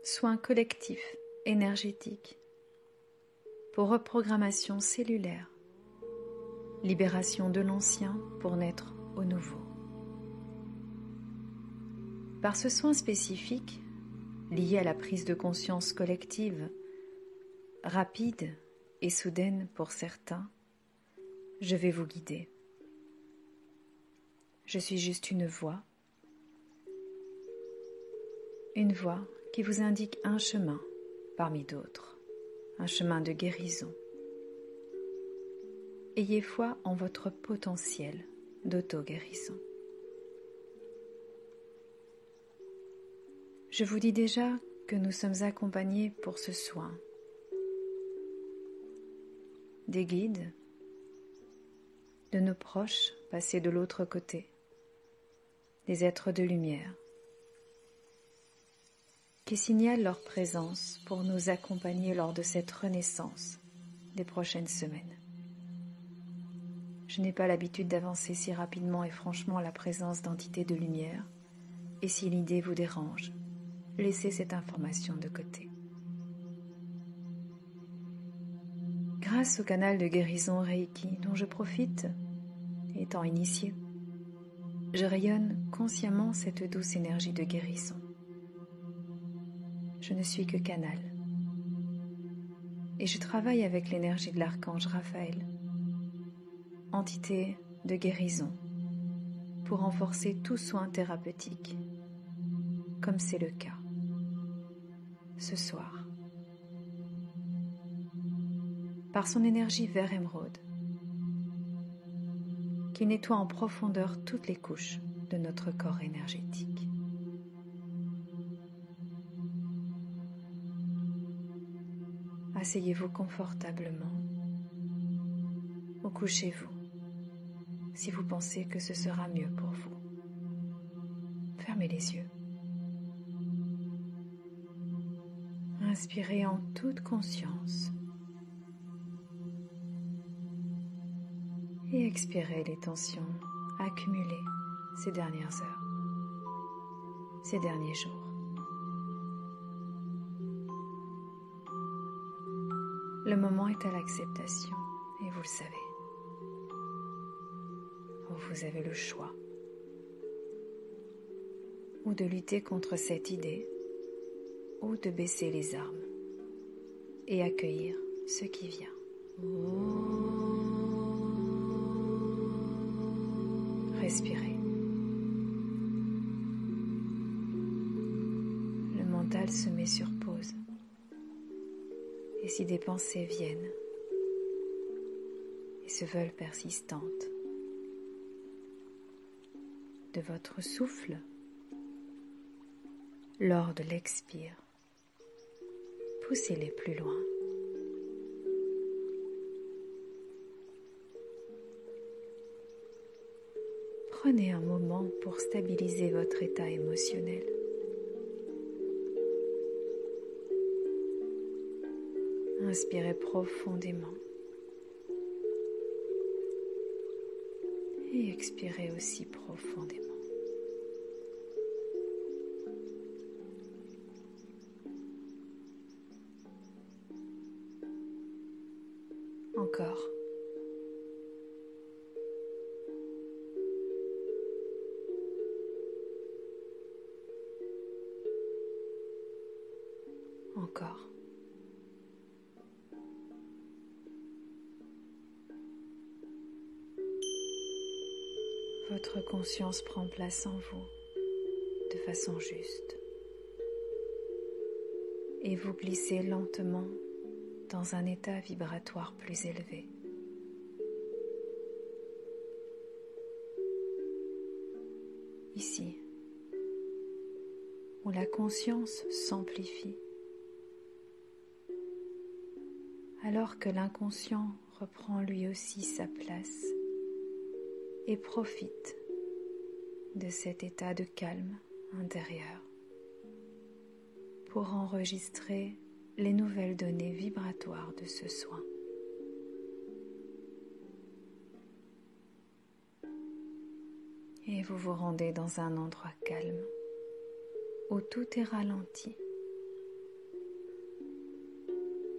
soins collectifs, énergétiques, pour reprogrammation cellulaire, libération de l'ancien pour naître au nouveau. Par ce soin spécifique, lié à la prise de conscience collective, rapide et soudaine pour certains, je vais vous guider. Je suis juste une voix qui vous indique un chemin parmi d'autres, un chemin de guérison. Ayez foi en votre potentiel d'auto-guérison. Je vous dis déjà que nous sommes accompagnés pour ce soin. Des guides, de nos proches passés de l'autre côté, des êtres de lumière, qui signalent leur présence pour nous accompagner lors de cette renaissance des prochaines semaines. Je n'ai pas l'habitude d'avancer si rapidement et franchement à la présence d'entités de lumière, et si l'idée vous dérange, laissez cette information de côté. Grâce au canal de guérison Reiki dont je profite, étant initiée, je rayonne consciemment cette douce énergie de guérison. Je ne suis que canal, et je travaille avec l'énergie de l'archange Raphaël, entité de guérison, pour renforcer tout soin thérapeutique, comme c'est le cas ce soir. Par son énergie vert émeraude, qui nettoie en profondeur toutes les couches de notre corps énergétique. Asseyez-vous confortablement ou couchez-vous si vous pensez que ce sera mieux pour vous. Fermez les yeux. Inspirez en toute conscience et expirez les tensions accumulées ces dernières heures, ces derniers jours. Le moment est à l'acceptation et vous le savez. Vous avez le choix ou de lutter contre cette idée ou de baisser les armes et accueillir ce qui vient. Respirez. Le mental se met sur pause. Et si des pensées viennent et se veulent persistantes, de votre souffle, lors de l'expire, poussez-les plus loin. Prenez un moment pour stabiliser votre état émotionnel. Inspirez profondément et expirez aussi profondément. Encore. Encore. Votre conscience prend place en vous de façon juste et vous glissez lentement dans un état vibratoire plus élevé. Ici, où la conscience s'amplifie, alors que l'inconscient reprend lui aussi sa place et profite de cet état de calme intérieur pour enregistrer les nouvelles données vibratoires de ce soin. Et vous vous rendez dans un endroit calme où tout est ralenti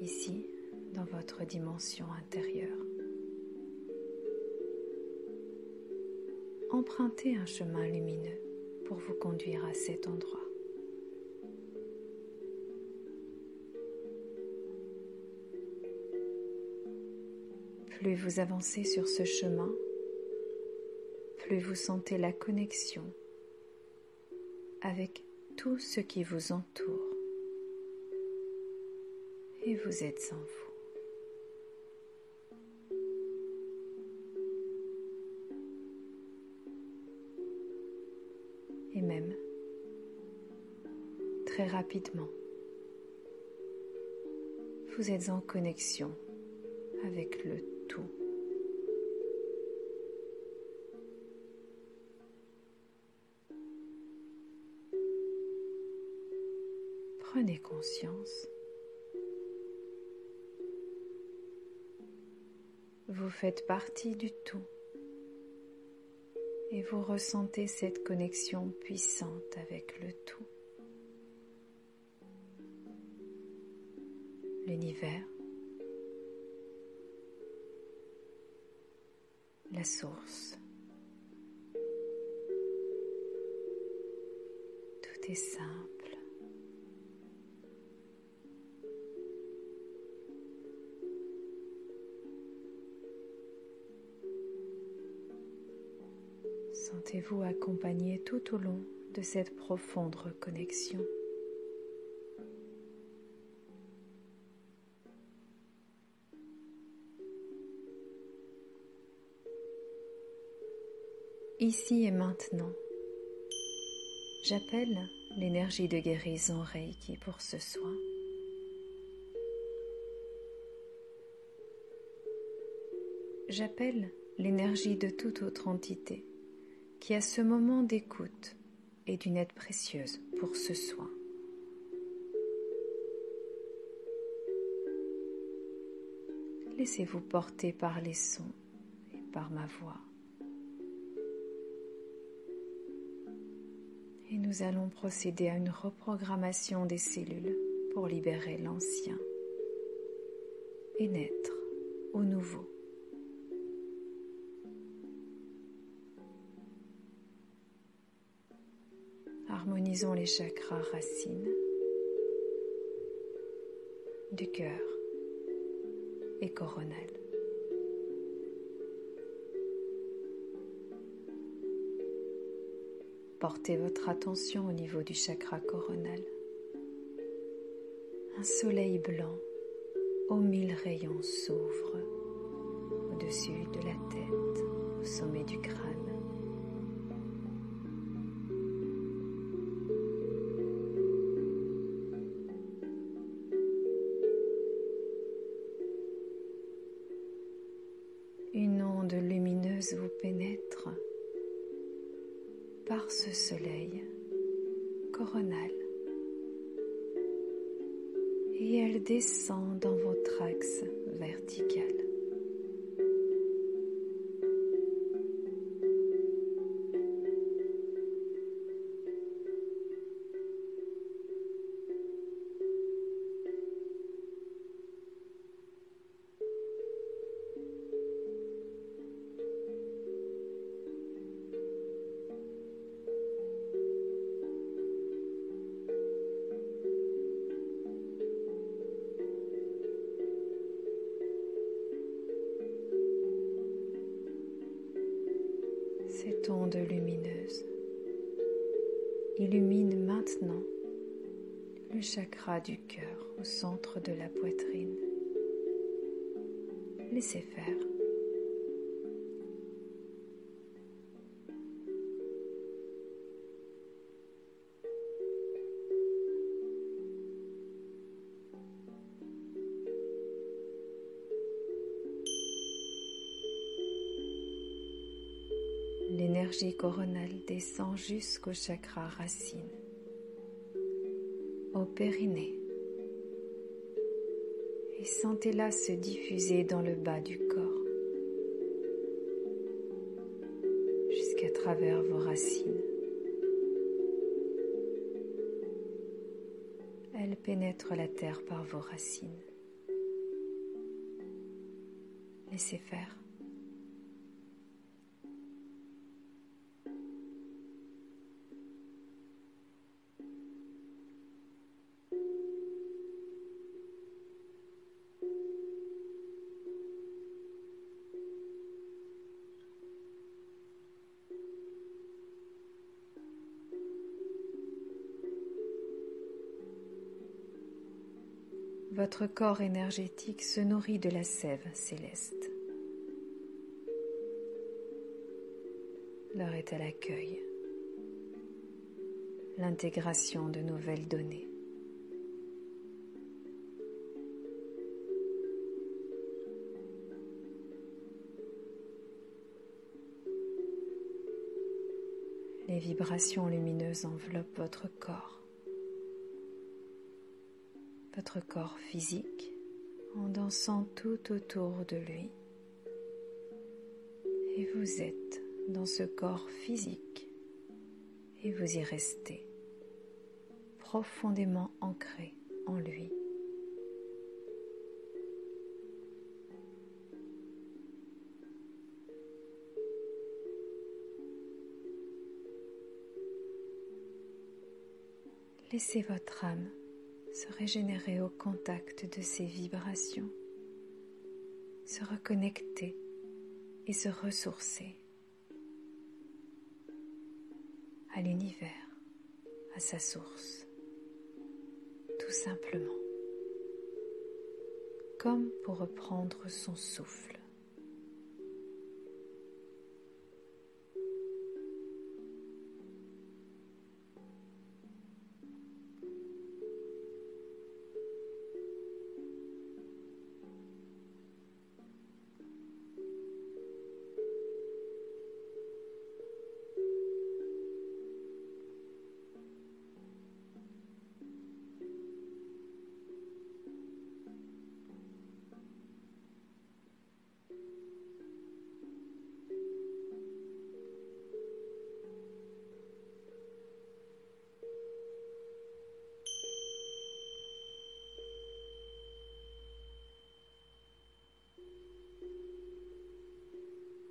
ici, dans votre dimension intérieure. Empruntez un chemin lumineux pour vous conduire à cet endroit. Plus vous avancez sur ce chemin, plus vous sentez la connexion avec tout ce qui vous entoure et vous êtes en vous. Et même, très rapidement, vous êtes en connexion avec le tout. Prenez conscience. Vous faites partie du tout et vous ressentez cette connexion puissante avec le tout. L'univers, la source. Tout est simple. Sentez-vous accompagné tout au long de cette profonde reconnexion. Ici et maintenant, j'appelle l'énergie de guérison Reiki pour ce soin. J'appelle l'énergie de toute autre entité qui à ce moment d'écoute est d'une aide précieuse pour ce soin. Laissez-vous porter par les sons et par ma voix. Et nous allons procéder à une reprogrammation des cellules pour libérer l'ancien et naître au nouveau. Harmonisons les chakras racines du cœur et coronal. Portez votre attention au niveau du chakra coronal. Un soleil blanc aux 1000 rayons s'ouvre au-dessus de la tête, au sommet du crâne. Une onde lumineuse vous pénètre par ce soleil coronal et elle descend dans votre axe vertical. Cette onde lumineuse illumine maintenant le chakra du cœur au centre de la poitrine. Laissez faire. L'énergie coronale descend jusqu'au chakra racine, au périnée, et sentez-la se diffuser dans le bas du corps, jusqu'à travers vos racines. Elle pénètre la terre par vos racines Laissez faire. Votre corps énergétique se nourrit de la sève céleste. L'heure est à l'accueil, l'intégration de nouvelles données. Les vibrations lumineuses enveloppent votre corps physique en dansant tout autour de lui. Et vous êtes dans ce corps physique et vous y restez profondément ancré en lui. Laissez votre âme se régénérer au contact de ces vibrations, se reconnecter et se ressourcer à l'univers, à sa source, tout simplement, comme pour reprendre son souffle.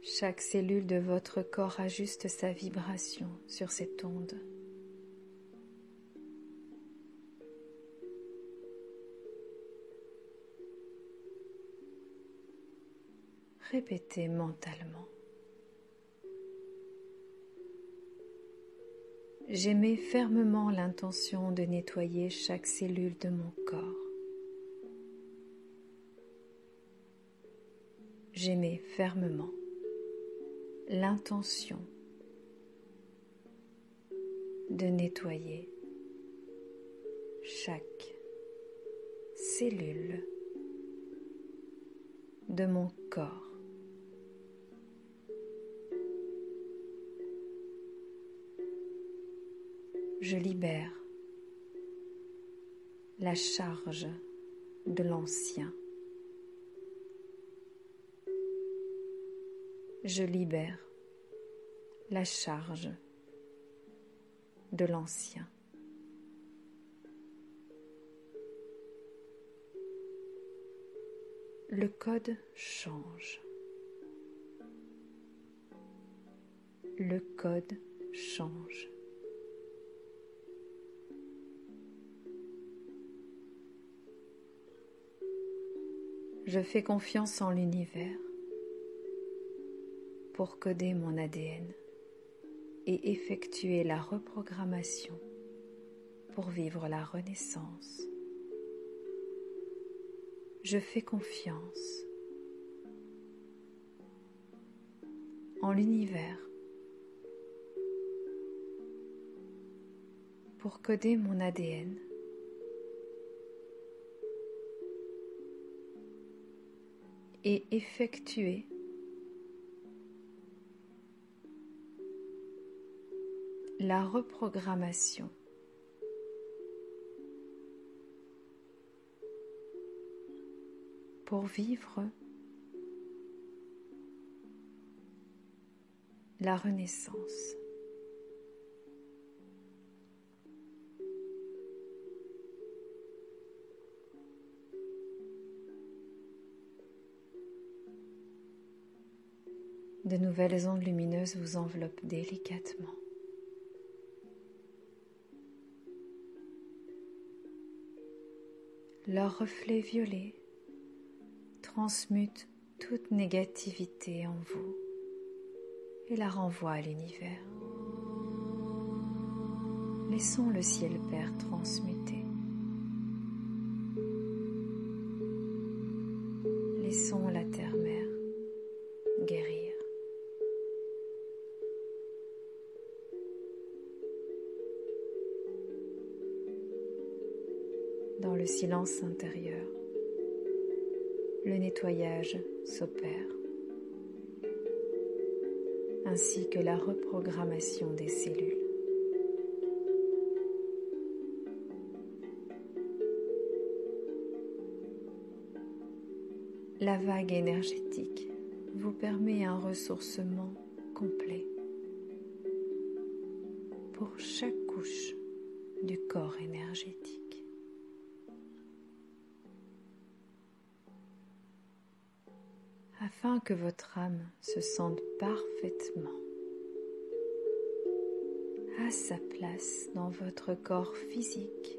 Chaque cellule de votre corps ajuste sa vibration sur cette onde. Répétez mentalement. J'émets fermement l'intention de nettoyer chaque cellule de mon corps. J'émets fermement l'intention de nettoyer chaque cellule de mon corps. Je libère la charge de l'ancien. Je libère la charge de l'ancien. Le code change. Le code change. Je fais confiance en l'univers pour coder mon ADN et effectuer la reprogrammation pour vivre la renaissance. Je fais confiance en l'univers pour coder mon ADN et effectuer la reprogrammation pour vivre la renaissance. De nouvelles ondes lumineuses vous enveloppent délicatement. Leur reflet violet transmute toute négativité en vous et la renvoie à l'univers. Laissons le ciel Père transmuter. Laissons la terre-mère guérir. Dans le silence intérieur, le nettoyage s'opère, ainsi que la reprogrammation des cellules. La vague énergétique vous permet un ressourcement complet pour chaque couche du corps énergétique. Afin que votre âme se sente parfaitement à sa place dans votre corps physique.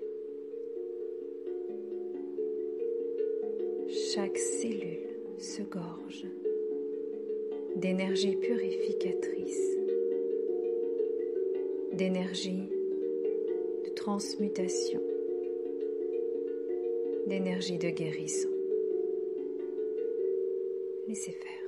Chaque cellule se gorge d'énergie purificatrice, d'énergie de transmutation, d'énergie de guérison. Laissez faire.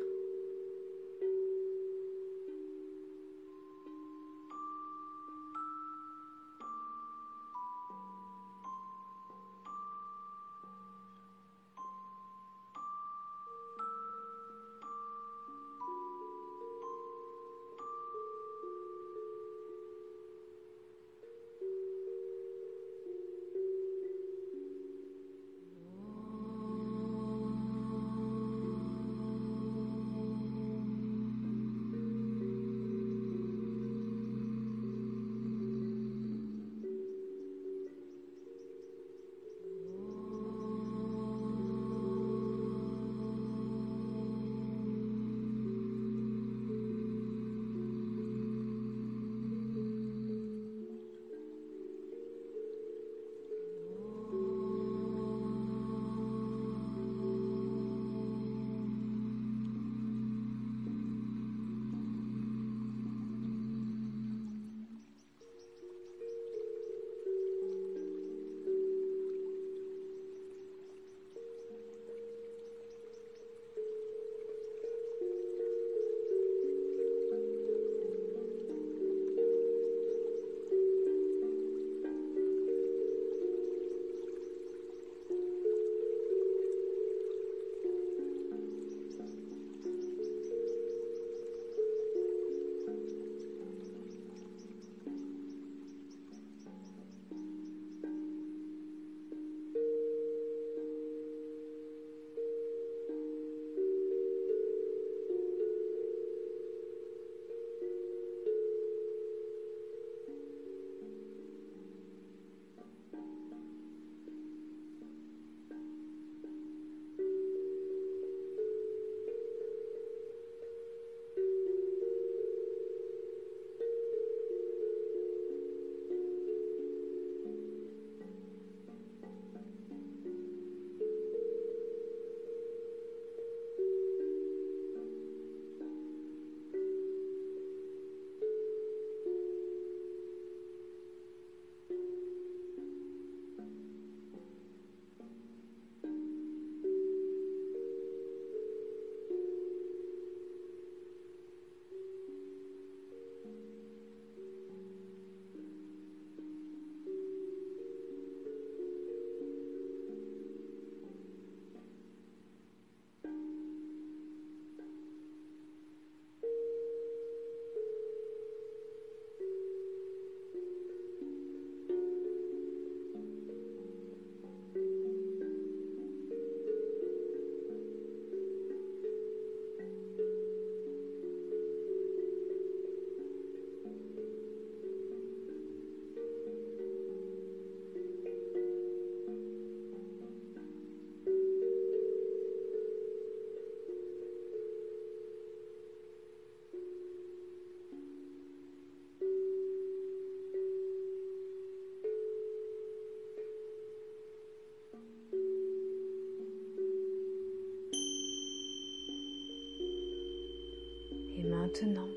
Maintenant,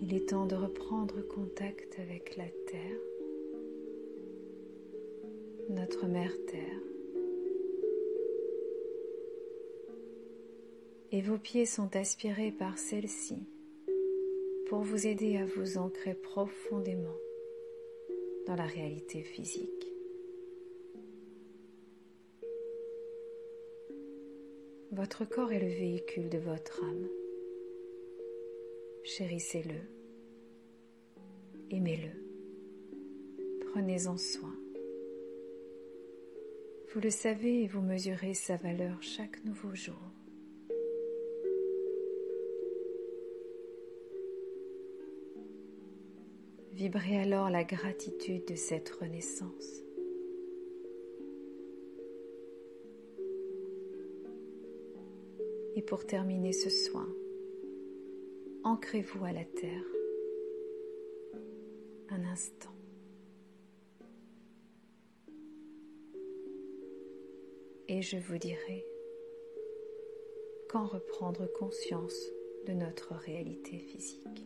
il est temps de reprendre contact avec la Terre, notre Mère Terre. Et vos pieds sont aspirés par celle-ci pour vous aider à vous ancrer profondément dans la réalité physique. Votre corps est le véhicule de votre âme. Chérissez-le, aimez-le, prenez-en soin. Vous le savez et vous mesurez sa valeur chaque nouveau jour. Vibrez alors la gratitude de cette renaissance. Et pour terminer ce soin, ancrez-vous à la terre un instant. Et je vous dirai quand reprendre conscience de notre réalité physique.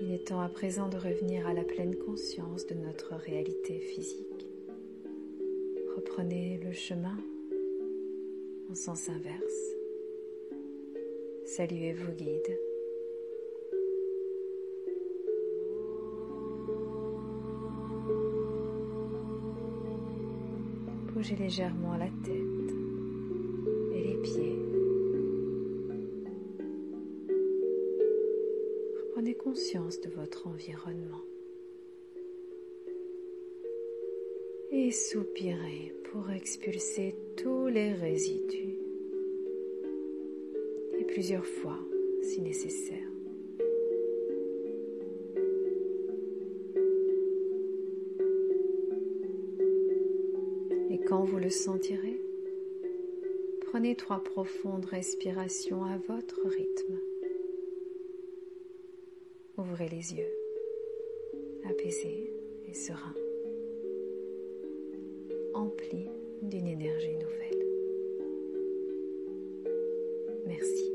Il est temps à présent de revenir à la pleine conscience de notre réalité physique. Reprenez le chemin en sens inverse. Saluez vos guides. Bougez légèrement la tête et les pieds. Prenez conscience de votre environnement et soupirez pour expulser tous les résidus et plusieurs fois si nécessaire. Et quand vous le sentirez, prenez 3 profondes respirations à votre rythme. Ouvrez les yeux, apaisés et sereins, emplis d'une énergie nouvelle. Merci.